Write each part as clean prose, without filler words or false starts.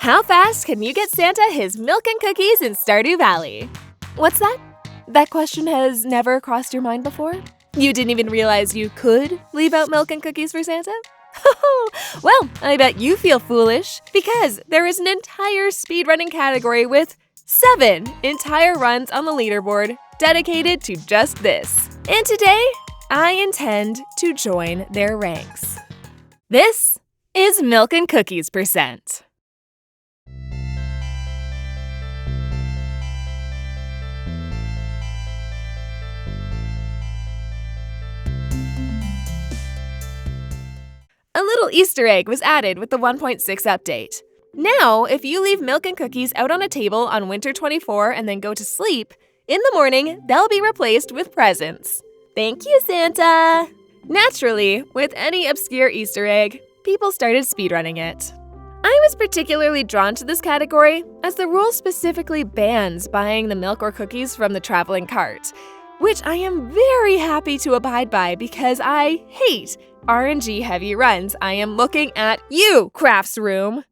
How fast can you get Santa his milk and cookies in Stardew Valley? What's that? That question has never crossed your mind before? You didn't even realize you could leave out milk and cookies for Santa? Well, I bet you feel foolish because there is an entire speedrunning category with 7 entire runs on the leaderboard dedicated to just this. And today, I intend to join their ranks. This is Milk and Cookies %. A little Easter egg was added with the 1.6 update. Now, if you leave milk and cookies out on a table on Winter 24 and then go to sleep, in the morning, they'll be replaced with presents. Thank you, Santa! Naturally, with any obscure Easter egg, people started speedrunning it. I was particularly drawn to this category as the rule specifically bans buying the milk or cookies from the traveling cart, which I am very happy to abide by because I hate RNG-heavy runs. I am looking at you, Crafts Room!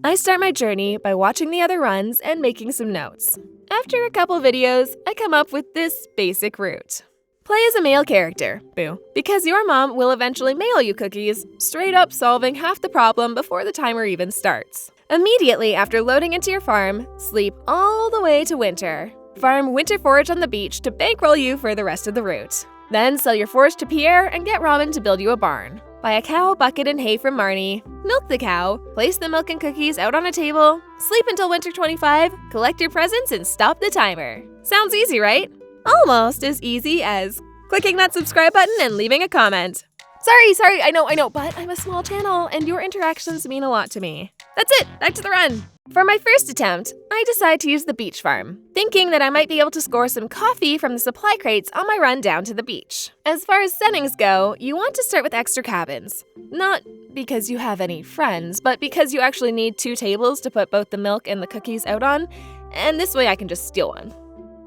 I start my journey by watching the other runs and making some notes. After a couple videos, I come up with this basic route. Play as a male character, boo, because your mom will eventually mail you cookies, straight up solving half the problem before the timer even starts. Immediately after loading into your farm, sleep all the way to winter. Farm winter forage on the beach to bankroll you for the rest of the route. Then sell your forage to Pierre and get Robin to build you a barn. Buy a cow, bucket, and hay from Marnie. Milk the cow, place the milk and cookies out on a table, sleep until Winter 25, collect your presents, and stop the timer. Sounds easy, right? Almost as easy as clicking that subscribe button and leaving a comment. Sorry, I know, but I'm a small channel and your interactions mean a lot to me. That's it, back to the run. For my first attempt, I decide to use the beach farm, thinking that I might be able to score some coffee from the supply crates on my run down to the beach. As far as settings go, you want to start with extra cabins. Not because you have any friends, but because you actually need 2 tables to put both the milk and the cookies out on, and this way I can just steal one.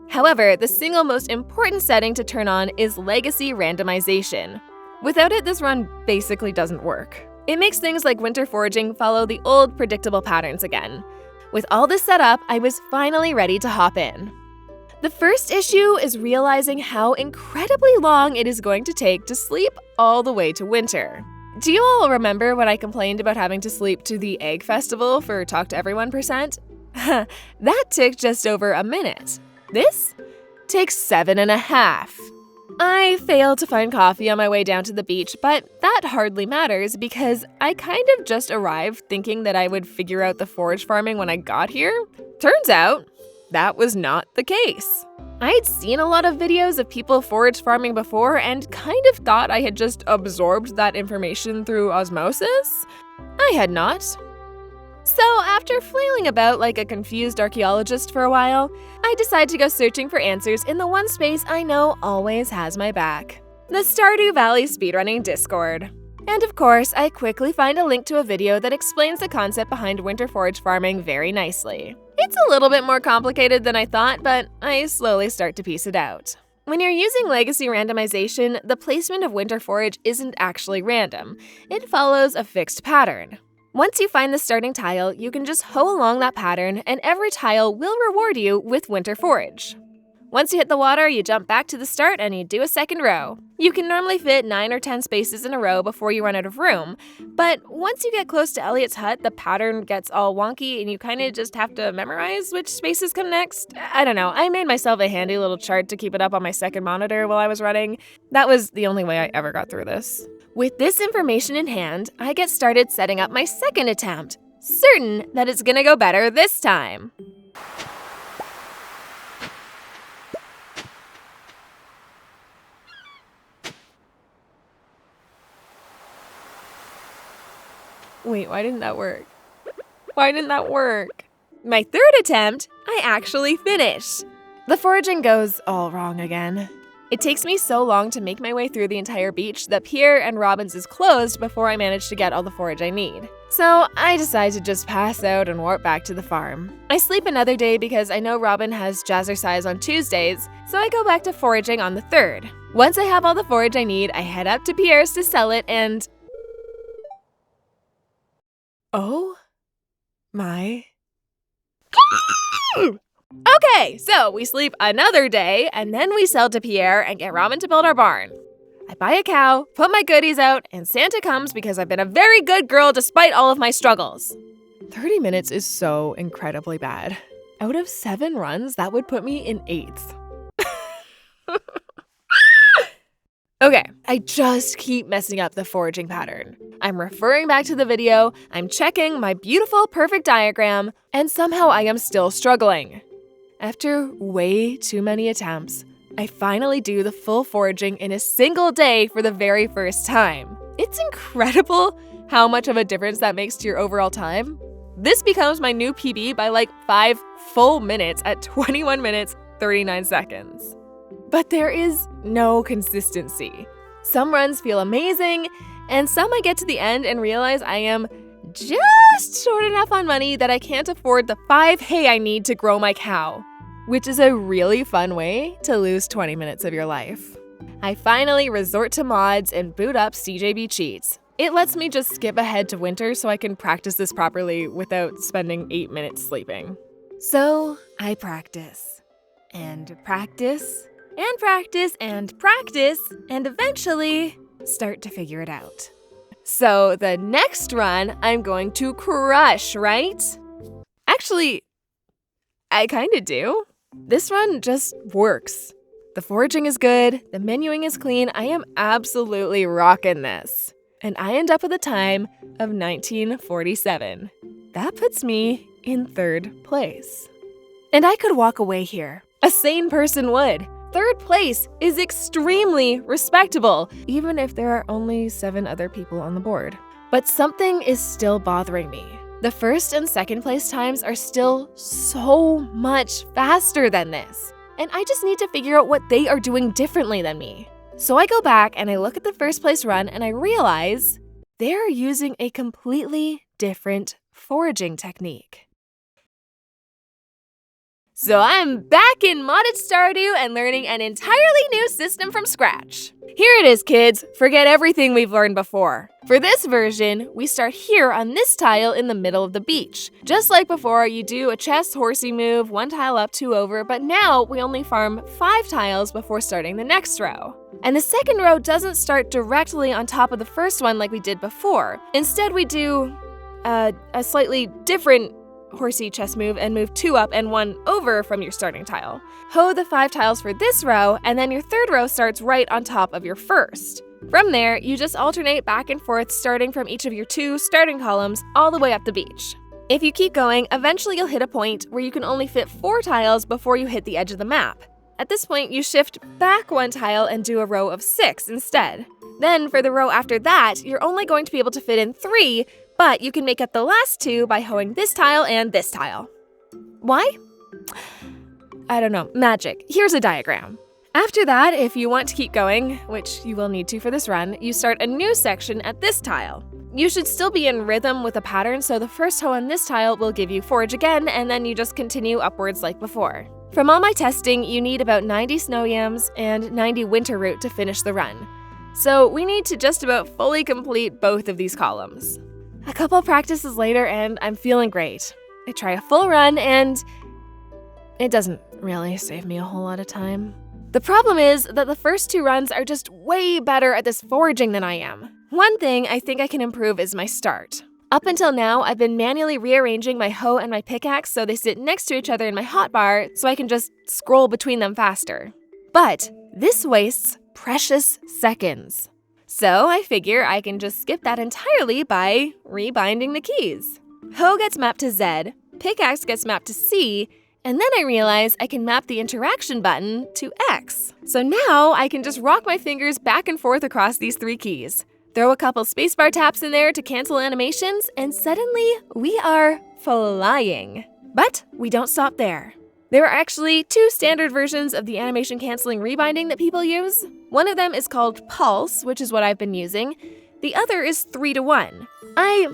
However, the single most important setting to turn on is legacy randomization. Without it, this run basically doesn't work. It makes things like winter foraging follow the old predictable patterns again. With all this set up, I was finally ready to hop in. The first issue is realizing how incredibly long it is going to take to sleep all the way to winter. Do you all remember when I complained about having to sleep to the Egg Festival for Talk to Everyone %? That took just over a minute. This takes 7.5. I failed to find coffee on my way down to the beach, but that hardly matters because I kind of just arrived thinking that I would figure out the forage farming when I got here. Turns out, that was not the case. I had seen a lot of videos of people forage farming before and kind of thought I had just absorbed that information through osmosis. I had not. So after flailing about like a confused archaeologist for a while, I decide to go searching for answers in the one space I know always has my back, the Stardew Valley speedrunning Discord. And of course, I quickly find a link to a video that explains the concept behind winter forage farming very nicely. It's a little bit more complicated than I thought, but I slowly start to piece it out. When you're using legacy randomization, the placement of winter forage isn't actually random. It follows a fixed pattern. Once you find the starting tile, you can just hoe along that pattern and every tile will reward you with winter forage. Once you hit the water, you jump back to the start and you do a second row. You can normally fit 9 or 10 spaces in a row before you run out of room, but once you get close to Elliot's hut, the pattern gets all wonky and you kind of just have to memorize which spaces come next. I don't know, I made myself a handy little chart to keep it up on my second monitor while I was running. That was the only way I ever got through this. With this information in hand, I get started setting up my second attempt, certain that it's gonna go better this time. Wait, why didn't that work? My third attempt, I actually finished. The foraging goes all wrong again. It takes me so long to make my way through the entire beach that Pierre and Robin's is closed before I manage to get all the forage I need. So I decide to just pass out and warp back to the farm. I sleep another day because I know Robin has jazzercise on Tuesdays, so I go back to foraging on the 3rd. Once I have all the forage I need, I head up to Pierre's to sell it and... Oh my... Okay, so we sleep another day, and then we sell to Pierre and get ramen to build our barn. I buy a cow, put my goodies out, and Santa comes because I've been a very good girl despite all of my struggles. 30 minutes is so incredibly bad. Out of 7 runs, that would put me in 8th. Okay, I just keep messing up the foraging pattern. I'm referring back to the video, I'm checking my beautiful perfect diagram, and somehow I am still struggling. After way too many attempts, I finally do the full foraging in a single day for the very first time. It's incredible how much of a difference that makes to your overall time. This becomes my new PB by like 5 full minutes at 21 minutes, 39 seconds. But there is no consistency. Some runs feel amazing, and some I get to the end and realize I am just short enough on money that I can't afford the 5 hay I need to grow my cow, which is a really fun way to lose 20 minutes of your life. I finally resort to mods and boot up CJB Cheats. It lets me just skip ahead to winter so I can practice this properly without spending 8 minutes sleeping. So I practice, and practice, and practice, and practice, and eventually start to figure it out. So the next run, I'm going to crush, right? Actually, I kinda do. This run just works. The foraging is good, the menuing is clean, I am absolutely rocking this. And I end up with a time of 1947. That puts me in 3rd place. And I could walk away here. A sane person would. 3rd place is extremely respectable, even if there are only 7 other people on the board. But something is still bothering me. The 1st and 2nd place times are still so much faster than this. And I just need to figure out what they are doing differently than me. So I go back and I look at the 1st place run and I realize they're using a completely different foraging technique. So I'm back in modded Stardew and learning an entirely new system from scratch. Here it is, kids. Forget everything we've learned before. For this version, we start here on this tile in the middle of the beach. Just like before, you do a chest horsey move, 1 tile up, 2 over, but now we only farm 5 tiles before starting the next row. And the 2nd row doesn't start directly on top of the 1st one like we did before. Instead, we do a slightly different horsey chest move and move 2 up and 1 over from your starting tile. Hoe the 5 tiles for this row, and then your 3rd row starts right on top of your 1st. From there, you just alternate back and forth starting from each of your 2 starting columns all the way up the beach. If you keep going, eventually you'll hit a point where you can only fit 4 tiles before you hit the edge of the map. At this point, you shift back 1 tile and do a row of 6 instead. Then for the row after that, you're only going to be able to fit in 3, but you can make up the last 2 by hoeing this tile and this tile. Why? I don't know. Magic. Here's a diagram. After that, if you want to keep going, which you will need to for this run, you start a new section at this tile. You should still be in rhythm with the pattern, so the first hoe on this tile will give you forage again, and then you just continue upwards like before. From all my testing, you need about 90 snow yams and 90 winter root to finish the run. So we need to just about fully complete both of these columns. A couple practices later and I'm feeling great. I try a full run and it doesn't really save me a whole lot of time. The problem is that the first 2 runs are just way better at this foraging than I am. One thing I think I can improve is my start. Up until now, I've been manually rearranging my hoe and my pickaxe so they sit next to each other in my hotbar so I can just scroll between them faster. But this wastes precious seconds. So I figure I can just skip that entirely by rebinding the keys. Hoe gets mapped to Z, pickaxe gets mapped to C, and then I realize I can map the interaction button to X. So now I can just rock my fingers back and forth across these 3 keys. Throw a couple spacebar taps in there to cancel animations, and suddenly we are flying. But we don't stop there. There are actually 2 standard versions of the animation canceling rebinding that people use. One of them is called Pulse, which is what I've been using. The other is 3-to-1. I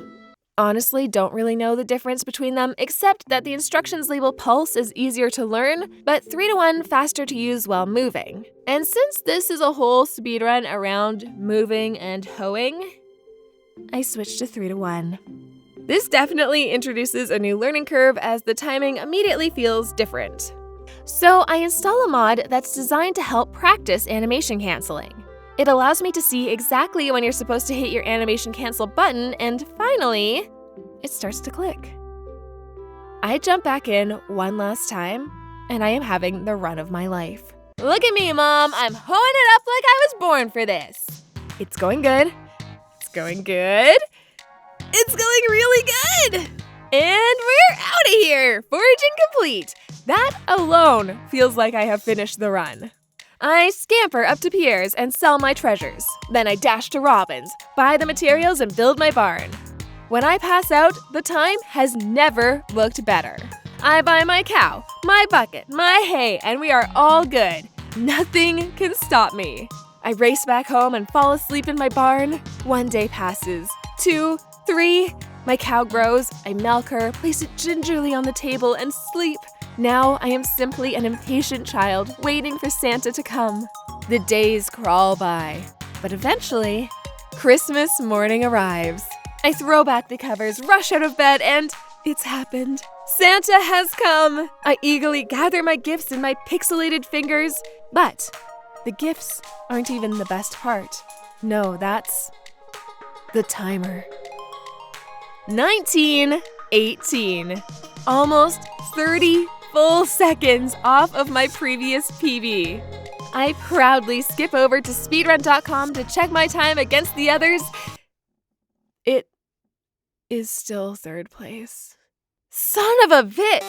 honestly don't really know the difference between them, except that the instructions label Pulse is easier to learn, but 3-to-1 faster to use while moving. And since this is a whole speedrun around moving and hoeing, I switched to 3-to-1. This definitely introduces a new learning curve as the timing immediately feels different. So I install a mod that's designed to help practice animation canceling. It allows me to see exactly when you're supposed to hit your animation cancel button, and finally, it starts to click. I jump back in one last time, and I am having the run of my life. Look at me, Mom! I'm hoeing it up like I was born for this! It's going good. It's going good. It's going really good! And we're out of here! Foraging complete! That alone feels like I have finished the run. I scamper up to Pierre's and sell my treasures. Then I dash to Robin's, buy the materials, and build my barn. When I pass out, the time has never looked better. I buy my cow, my bucket, my hay, and we are all good. Nothing can stop me. I race back home and fall asleep in my barn. 1 day passes, 2, 3. My cow grows, I milk her, place it gingerly on the table, and sleep. Now I am simply an impatient child waiting for Santa to come. The days crawl by, but eventually, Christmas morning arrives. I throw back the covers, rush out of bed, and it's happened. Santa has come! I eagerly gather my gifts in my pixelated fingers, but the gifts aren't even the best part. No, that's the timer. 19:18. Almost 30 full seconds off of my previous PB. I proudly skip over to speedrun.com to check my time against the others. It is still third place. Son of a bit!